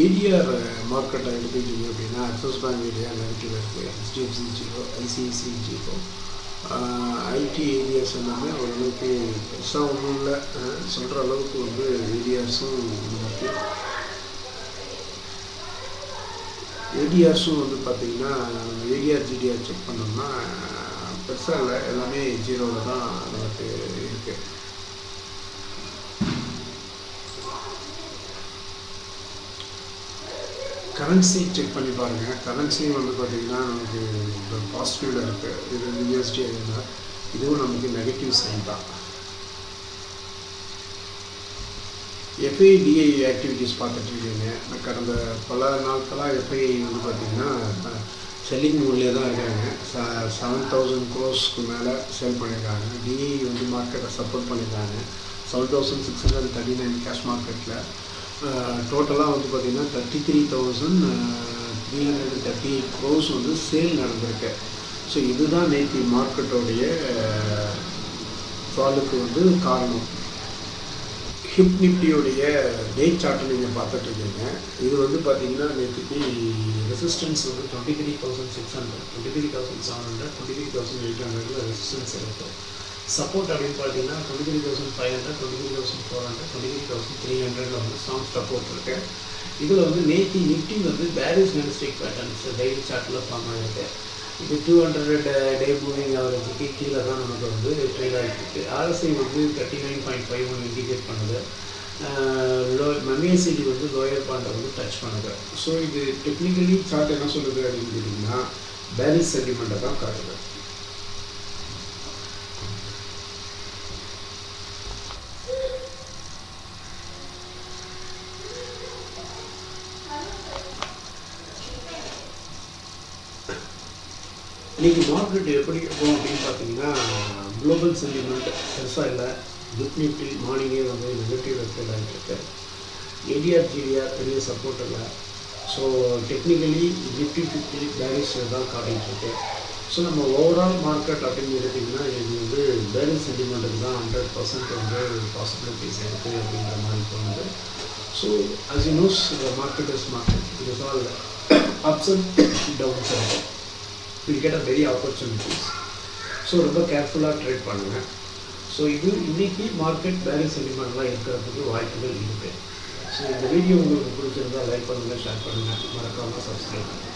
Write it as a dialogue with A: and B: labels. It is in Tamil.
A: ஏடிஆர் மார்க்கெட்டை எடுத்துக்கிட்டீங்க அப்படின்னா ஆக்சிஸ் பேங்க் ஏடிஆர் நெகட்டிவ் இருக்குது, HDFC zero, ICICI zero, IT areas எல்லாமே ஓரளவுக்கு பெருசாக ஒன்றும் இல்லை சொல்கிற அளவுக்கு வந்து ஏடிஆர்ஸும் நமக்கு ஏடிஆர்ஸும் வந்து பார்த்திங்கன்னா ஏடிஆர் ஜிடிஆர் செக் பண்ணோம்னா பெருசாக இல்லை, எல்லாமே ஜீரோவில் தான் நமக்கு இருக்குது. கரன்சி செக் பண்ணி பாருங்கள். கரன்சியும் வந்து பார்த்திங்கன்னா நமக்கு இப்போ பாசிட்டிவில் இருக்குது. இது USD இருந்தால் இதுவும் நமக்கு நெகட்டிவ் சைன் தான். FIDI ஆக்டிவிட்டீஸ் பார்த்துட்டு இருக்கீங்க. கடந்த பல நாட்களாக FII வந்து பார்த்திங்கன்னா செல்லிங் மூட்லேயே தான் இருக்காங்க. 7,000 crores மேலே சேல் பண்ணியிருக்காங்க. DI வந்து மார்க்கெட்டை சப்போர்ட் பண்ணியிருக்காங்க. 7,639 கேஷ் மார்க்கெட்டில் டோட்டலாக வந்து பார்த்திங்கன்னா 33,338 crores வந்து சேல் நடந்திருக்கு. ஸோ இதுதான் நேற்று மார்க்கெட்டோடைய ஃபாலுக்கு வந்து காரணம். ஹிப் நிஃப்டியோடைய டே சார்ட்டை நீங்கள் பார்த்துட்ருக்கீங்க. இது வந்து பார்த்திங்கன்னா நேற்றுக்கு ரெசிஸ்டன்ஸ் வந்து 23,600, 23,700, 23,800 ரெசிஸ்டன்ஸ் இருக்குது. சப்போர்ட் அப்படின்னு பார்த்தீங்கன்னா 23,500, 23,400, 23,300 வந்து ஸ்ட்ராங் சப்போர்ட் இருக்குது. இதில் வந்து நேற்று நிஃப்டி வந்து பேரிஷ் கேண்டில்ஸ்டிக் பேட்டர்ன்ஸ் டெய்லி சார்ட்டில் ஃபார்ம் ஆகிருக்கு. இது 200 டே மூவிங் ஆவரேஜுக்கு கீழே தான் நமக்கு வந்து ட்ரேட் ஆகிட்டு இருக்குது. RSI வந்து 39.51 இண்டிகேட் பண்ணுது. MACD வந்து லோயர் பாயிண்டை வந்து டச் பண்ணுது. ஸோ இது டெக்னிக்கலி சார்ட் என்ன சொல்லுது அப்படின்னு கேட்டிங்கன்னா பேரிஷ் சென்டிமெண்ட்டை தான் காட்டுது. இன்றைக்கி மார்க்கெட் எப்படி இருக்கும் அப்படின்னு பார்த்தீங்கன்னா குளோபல் சென்டிமெண்ட் பெருசாக இல்லை. கிஃப்ட் நிஃப்டி மார்னிங்கே வந்து நெகட்டிவ் ட்ரேட் ஆகிட்டு ஏடிஆர் ஜிடிஆர் பெரிய சப்போர்ட் இல்லை. ஸோ டெக்னிக்கலி நிஃப்டி 50 பேரிஷ் தான் காட்டிகிட்டு. ஸோ நம்ம ஓவரால் மார்க்கெட் அப்படின்னு எடுத்திங்கன்னா இது வந்து பேரிஷ் சென்டிமெண்ட்டுக்கு தான் 100% வந்து பாசிபிலிட்டிஸ் இருக்குது அப்படிங்கிற மாதிரி தோணுது. So as you know the market is market. It is all ups and downs. We'll get a very opportunities. So ரொம்ப கேர்ஃபுல்லாக ட்ரேட் பண்ணுங்கள். ஸோ இது இன்றைக்கி மார்க்கெட் பேரிஷ் சென்டிமெண்ட்லாம் இருக்கிறதுக்கு வாய்ப்புகள் இருக்குது. ஸோ இந்த வீடியோ உங்களுக்கு பிடிச்சிருந்தால் லைக் பண்ணுங்கள், ஷேர் பண்ணுங்கள், மறக்காமல் சப்ஸ்கிரைப் பண்ணுங்கள்.